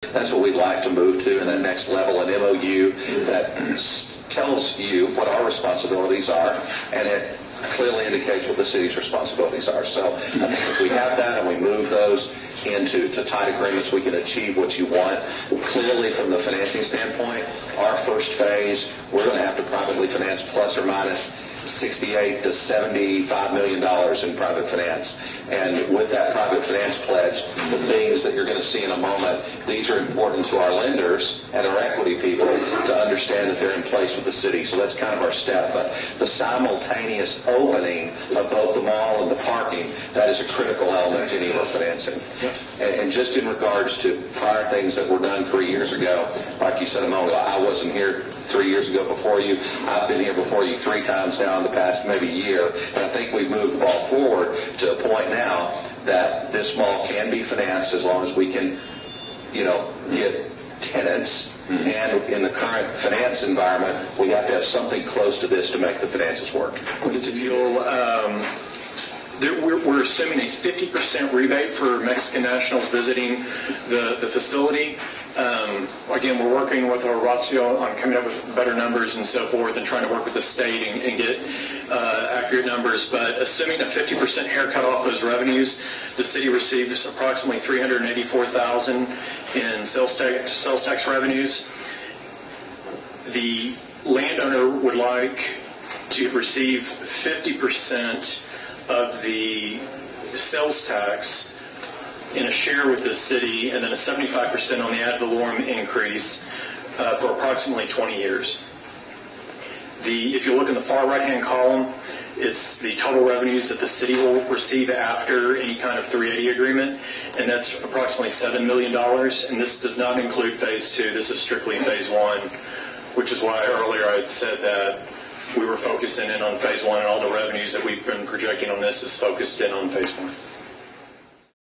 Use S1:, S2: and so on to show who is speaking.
S1: That's what we'd like to move to in that next level, an MOU that tells you what our responsibilities are, and it clearly indicates what the city's responsibilities are. So I think if we have that and we move those into tight agreements, we can achieve what you want. Clearly, from the financing standpoint, our first phase, we're going to have to privately finance plus or minus $68 to $75 million in private finance. And with that private finance pledge, the things that you're going to see in a moment, these are important to our lenders and our equity people to understand that they're in place with the city. So that's kind of our step. But the simultaneous opening of both the mall and the parking, that is a critical element to any of our financing. And just in regards to prior things that were done 3 years ago, like you said a moment ago, I wasn't here 3 years ago before you. I've been here before you 3 times now in the past maybe year, and I think we've moved the ball forward to a point now that this mall can be financed as long as we can, get tenants. And in the current finance environment, we have to have something close to this to make the finances work.
S2: We're assuming a 50% rebate for Mexican nationals visiting the facility. Again, we're working with our ratio on coming up with better numbers and so forth, and trying to work with the state and get accurate numbers. But assuming a 50% haircut off those revenues, the city receives approximately $384,000 in sales tax revenues. The landowner would like to receive 50% of the sales tax in a share with the city, and then a 75% on the ad valorem increase for approximately 20 years. If you look in the far right-hand column, it's the total revenues that the city will receive after any kind of 380 agreement, and that's approximately $7 million. And this does not include Phase 2. This is strictly Phase 1, which is why earlier I had said that we were focusing in on Phase 1, and all the revenues that we've been projecting on this is focused in on Phase 1.